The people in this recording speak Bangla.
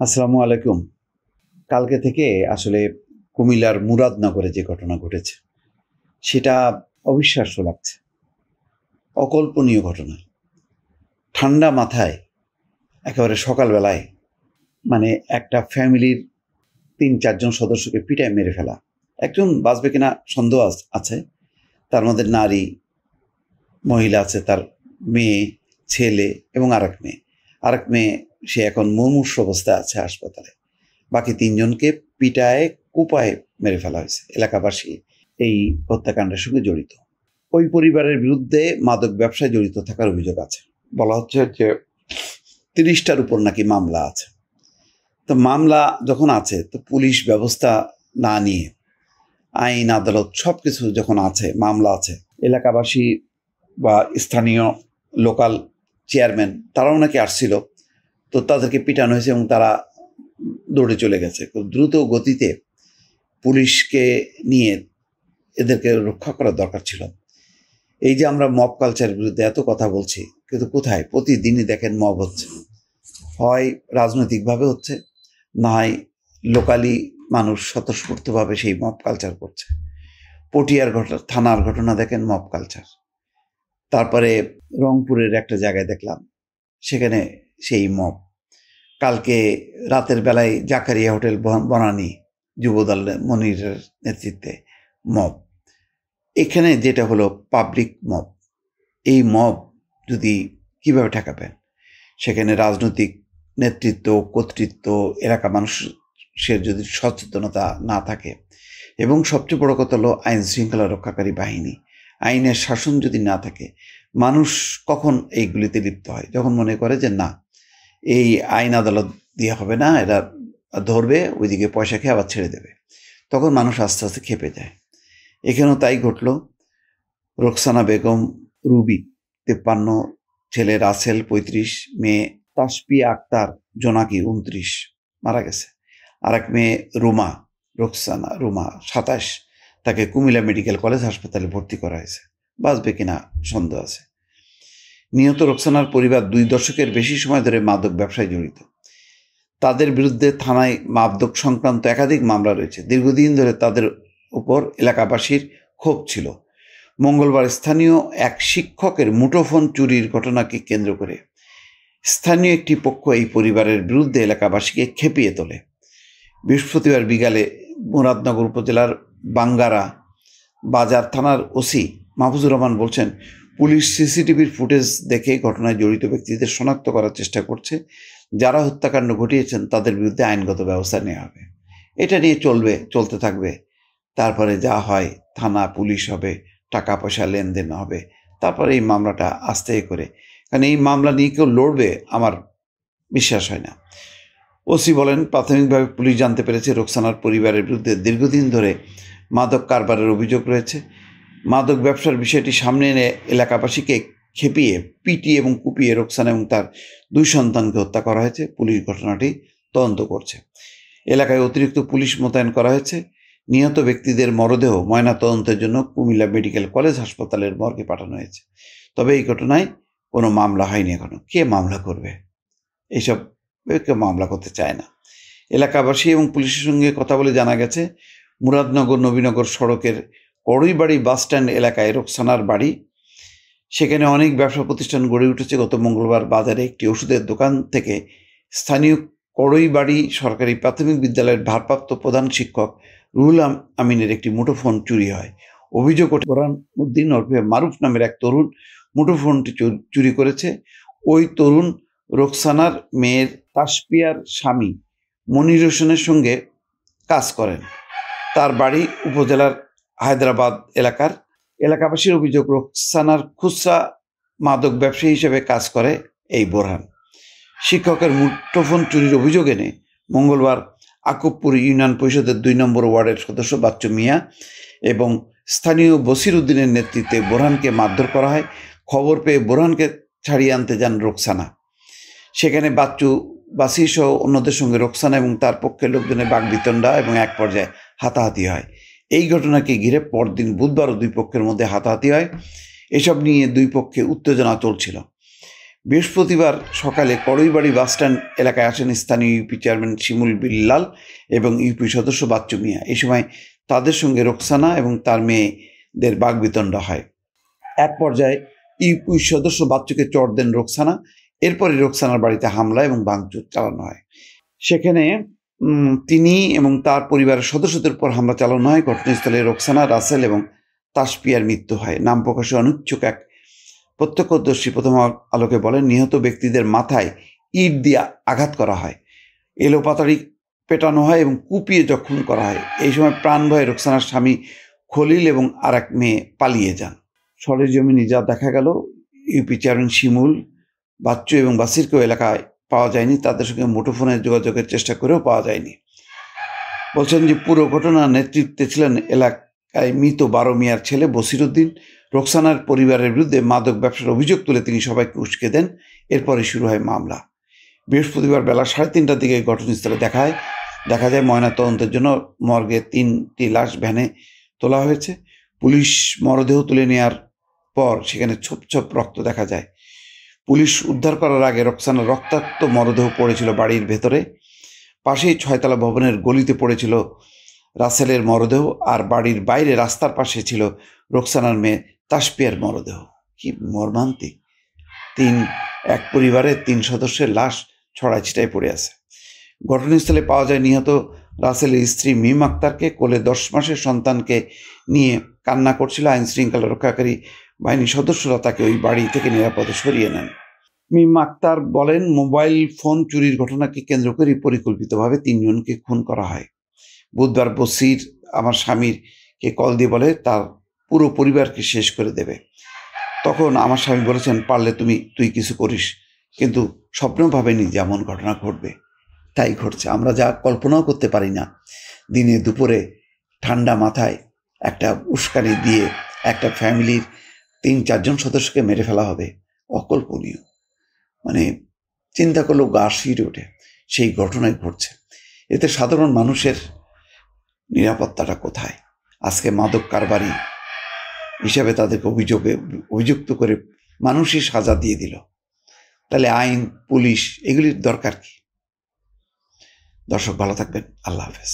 আসসালামু আলাইকুম। কালকে থেকে আসলে কুমিল্লার মুরাদনগরে যে ঘটনা ঘটেছে, সেটা অবিশ্বাস্য লাগছে। অকল্পনীয় ঘটনা। ঠান্ডা মাথায় একেবারে সকালবেলায় মানে একটা ফ্যামিলির ৩-৪ জন সদস্যকে পিটায় মেরে ফেলা। একজন বাঁচবে কিনা সন্দেহ আছে। তার মধ্যে নারী, মহিলা আছে, তার মেয়ে, ছেলে এবং আরেক মেয়ে। আরেক মেয়ে সে এখন মুমূর্ষু অবস্থায় আছে হাসপাতালে। বাকি ৩ জনকে পিটায় কুপায় মেরে ফেলা হয়েছে। এলাকাবাসী এই হত্যাকাণ্ডের সঙ্গে জড়িত। ওই পরিবারের বিরুদ্ধে মাদক ব্যবসায় জড়িত থাকার অভিযোগ আছে। বলা হচ্ছে যে ৩০টার উপর নাকি মামলা আছে। তো মামলা যখন আছে, তো পুলিশ ব্যবস্থা না নিয়ে আইন আদালত সব কিছু যখন আছে, মামলা আছে, এলাকাবাসী বা স্থানীয় লোকাল চেয়ারম্যান তারাও নাকি আসছিল, তো তাদেরকে পিটানো হয়েছে এবং তারা দৌড়ে চলে গেছে। খুব দ্রুত গতিতে পুলিশকে নিয়ে এদেরকে রক্ষা করার দরকার ছিল। এই যে আমরা মব কালচারের বিরুদ্ধে এত কথা বলছি, কিন্তু কোথায়? প্রতিদিনই দেখেন মব হচ্ছে। হয় রাজনৈতিকভাবে হচ্ছে, না হয় লোকালি মানুষ স্বতঃস্ফূর্তভাবে সেই মব কালচার করছে। পটিয়ার থানার ঘটনা দেখেন, মব কালচার। তারপরে রংপুরের একটা জায়গায় দেখলাম, সেখানে সেই মব। কালকে রাতের বেলায় জাকারিয়া হোটেল বনানী যুবদল মনিরের নেতৃত্বে মব। এখানে যেটা হলো পাবলিক মব। এই মব যদি কিভাবে ঠেকাবেন? সেখানে রাজনৈতিক নেতৃত্ব, কর্তৃত্ব, এলাকা মানুষের যদি সচেতনতা না থাকে, এবং সবচেয়ে বড় কথা হলো আইন শৃঙ্খলা রক্ষাকারী বাহিনী, আইনের শাসন যদি না থাকে, মানুষ কখন এইগুলিতে লিপ্ত হয়? যখন মনে করে যে না, এই আইন আদালত দিয়ে হবে না, এরা ধরবে, ওইদিকে পয়সা খেয়ে আবার ছেড়ে দেবে, তখন মানুষ আস্তে আস্তে খেপে যায়। এখানেও তাই ঘটল। রোকসানা বেগম রুবি 53, ছেলে রাসেল 35, মেয়ে তাসপিয়া আক্তার জোনাকি 29 মারা গেছে। আরেক মেয়ে রুমা, রোকসানা রুমা 27, তাকে কুমিল্লা মেডিকেল কলেজ হাসপাতালে ভর্তি করা হয়েছে। বাঁচবে কিনা সন্দেহ আছে। নিহত রোকসানার পরিবার 2 দশকের বেশি সময় ধরে মাদক ব্যবসায় জড়িত। তাদের বিরুদ্ধে থানায় মাদক সংক্রান্ত একাধিক মামলা রয়েছে। দীর্ঘদিন ধরে তাদের উপর এলাকাবাসীর ক্ষোভ ছিল। মঙ্গলবার স্থানীয় এক শিক্ষকের মুঠোফোন চুরির ঘটনাকে কেন্দ্র করে স্থানীয় একটি পক্ষ এই পরিবারের বিরুদ্ধে এলাকাবাসীকে খেপিয়ে তোলে। বৃহস্পতিবার বিকালে মুরাদনগর উপজেলার বাঙ্গারা বাজার থানার ওসি মাহফুজুর রহমান বলছেন, পুলিশ সিসিটিভির ফুটেজ দেখে ঘটনায় জড়িত ব্যক্তিদের শনাক্ত করার চেষ্টা করছে। যারা হত্যাকাণ্ড ঘটিয়েছেন তাদের বিরুদ্ধে আইনগত ব্যবস্থা নেওয়া হবে। এটা নিয়ে চলতে থাকবে। তারপরে যা হয়, থানা পুলিশ হবে, টাকা পয়সা লেনদেন হবে, তারপরে এই মামলাটা আস্তে করে, কারণ এই মামলা নিয়ে কেউ লড়বে আমার বিশ্বাস হয় না। ওসি বলেন, প্রাথমিকভাবে পুলিশ জানতে পেরেছে রোকসানার পরিবারের বিরুদ্ধে দীর্ঘদিন ধরে মাদক কারবারের অভিযোগ রয়েছে। মাদক ব্যবসার বিষয়টি সামনে এনে এলাকাবাসীকে খেপিয়ে, পিটিয়ে এবং কুপিয়ে রোকসানা এবং তার 2 সন্তানকে হত্যা করা হয়েছে। পুলিশ ঘটনাটি তদন্ত করছে। এলাকায় অতিরিক্ত পুলিশ মোতায়েন করা হয়েছে। নিহত ব্যক্তিদের মরদেহ ময়না তদন্তের জন্য কুমিল্লা মেডিকেল কলেজ হাসপাতালের মর্গে পাঠানো হয়েছে। তবে এই ঘটনায় কোনো মামলা হয়নি এখনো। কে মামলা করবে? এইসব কেউ মামলা করতে চায় না। এলাকাবাসী এবং পুলিশের সঙ্গে কথা বলে জানা গেছে, মুরাদনগর নবীনগর সড়কের করইবাড়ি বাসস্ট্যান্ড এলাকায় রোকসানার বাড়ি। সেখানে অনেক ব্যবসা প্রতিষ্ঠান গড়ে উঠেছে। গত মঙ্গলবার বাজারে একটি ওষুধের দোকান থেকে স্থানীয় করইবাড়ি সরকারি প্রাথমিক বিদ্যালয়ের ভারপ্রাপ্ত প্রধান শিক্ষক রুহুল আমিনের একটি মুঠোফোন চুরি হয়। অভিযোগ ওঠে, বোরহান উদ্দিন ওরফে মারুফ নামের এক তরুণ মুঠোফোনটি চুরি করেছে। ওই তরুণ রোকসানার মেয়ের তাসপিয়ার স্বামী মনির হোসেনের সঙ্গে কাজ করেন। তার বাড়ি উপজেলার হায়দ্রাবাদ এলাকার। এলাকাবাসীর অভিযোগ, রোকসানার খুচরা মাদক ব্যবসায়ী হিসেবে কাজ করে এই বোরহান। শিক্ষকের মুঠোফোন চুরির অভিযোগ এনে মঙ্গলবার আকুবপুর ইউনিয়ন পরিষদের 2 নম্বর ওয়ার্ডের সদস্য বাচ্চু মিয়া এবং স্থানীয় বসির উদ্দিনের নেতৃত্বে বোরহানকে মারধর করা হয়। খবর পেয়ে বোরহানকে ছাড়িয়ে আনতে যান রোকসানা। সেখানে বাসি সহ অন্যদের সঙ্গে রোকসানা এবং তার পক্ষের লোকজনের বাকবিতণ্ডা এবং এক পর্যায়ে হাতাহাতি হয়। এই ঘটনাকে ঘিরে পরদিন বুধবারও 2 পক্ষের মধ্যে হাতাহাতি হয়। এসব নিয়ে 2 পক্ষে উত্তেজনা চলছিল। বৃহস্পতিবার সকালে কড়ইবাড়ি বাসস্ট্যান্ড এলাকায় আসেন স্থানীয় ইউপি চেয়ারম্যান শিমুল বিল্লাল এবং ইউপি সদস্য বাচ্চু মিয়া। এই সময় তাদের সঙ্গে রোকসানা এবং তার মেয়েদের বাগবিতণ্ডা হয়। এক পর্যায়ে ইউপি সদস্য বাচ্চুকে চড় দেন রোকসানা। এরপরে রোকসানার বাড়িতে হামলা এবং ভাঙচুর চালানো হয়। সেখানে তিনি এবং তার পরিবারের সদস্যদের উপর হামলা চালানো হয়। ঘটনাস্থলে রোকসানা, রাসেল এবং তাসপিয়ার মৃত্যু হয়। নাম প্রকাশে অনিচ্ছুক এক প্রত্যক্ষদর্শী প্রথম আলোকে বলেন, নিহত ব্যক্তিদের মাথায় ইট দিয়ে আঘাত করা হয়, এলোপাতাড়ি পেটানো হয় এবং কুপিয়ে জখম করা হয়। এই সময় প্রাণ ভয়ে রোকসানার স্বামী খলিল এবং আর এক মেয়ে পালিয়ে যান। সরেজমিনে যা দেখা গেল, ইউপি চেয়ারম্যান শিমুল, বাচ্চু এবং বাসিরকেও এলাকায় পাওয়া যায়নি। তাদের সঙ্গে মুঠোফোনে যোগাযোগের চেষ্টা করেও পাওয়া যায়নি। বলছেন যে পুরো ঘটনার নেতৃত্বে ছিলেন এলাকায় মৃত 12 মিয়ার ছেলে বসিরউদ্দিন। রোকসানার পরিবারের বিরুদ্ধে মাদক ব্যবসার অভিযোগ তুলে তিনি সবাইকে উস্কে দেন। এরপরে শুরু হয় মামলা। বৃহস্পতিবার বেলা 3:30টার দিকে ঘটনাস্থলে দেখা যায় ময়নাতদন্তের জন্য মর্গে 3টি লাশ ভ্যানে তোলা হয়েছে। পুলিশ মরদেহ তুলে নেওয়ার পর সেখানে ছোপ ছোপ রক্ত দেখা যায়। পুলিশ উদ্ধার করার আগে রোকসানার রক্তাক্ত মরদেহ পড়েছিল বাড়ির ভেতরে। পাশেই 6তলা ভবনের গলিতে পড়েছিল রাসেলের মরদেহ, আর বাড়ির বাইরে রাস্তার পাশে ছিল রোকসানার মেয়ে তাসপিয়ার মরদেহ। কি মর্মান্তিক! এক পরিবারের 3 সদস্যের লাশ ছড়াই ছিটাই পড়ে আছে। ঘটনাস্থলে পাওয়া যায় নিহত রাসেলের স্ত্রী মিম আক্তারকে। কোলে 10 মাসের সন্তানকে নিয়ে কান্না করছিল। আইন শৃঙ্খলা রক্ষাকারী বাহিনীর সদস্যরা তাকে ওই বাড়ি থেকে নিরাপদে সরিয়ে নেন। মিম আক্তার বলেন, মোবাইল ফোন চুরির ঘটনাকে কেন্দ্র করে পরিকল্পিতভাবে 3 জনকে খুন করা হয়। বুধবার বসির আমার স্বামীকে কল দিয়ে বলে তার পুরো পরিবারকে শেষ করে দেবে। তখন আমার স্বামী বলেছেন, পারলে তুই কিছু করিস, কিন্তু স্বপ্নেও ভাবেনি যে এমন ঘটনা ঘটবে। তাই ঘটছে। আমরা যা কল্পনাও করতে পারি না, দিনে দুপুরে ঠান্ডা মাথায় একটা উস্কানি দিয়ে একটা ফ্যামিলির 3-4 জন সদস্যকে মেরে ফেলা হবে, অকল্পনীয়। মানে চিন্তা করলেও গা শিউরে ওঠে। সেই ঘটনাই ঘটছে। এতে সাধারণ মানুষের নিরাপত্তাটা কোথায়? আজকে মাদক কারবারি হিসাবে তাদেরকে অভিযুক্ত করে মানুষই সাজা দিয়ে দিল। তাহলে আইন, পুলিশ এগুলির দরকার কি? দর্শক ভালো থাকবেন। আল্লাহ হাফেজ।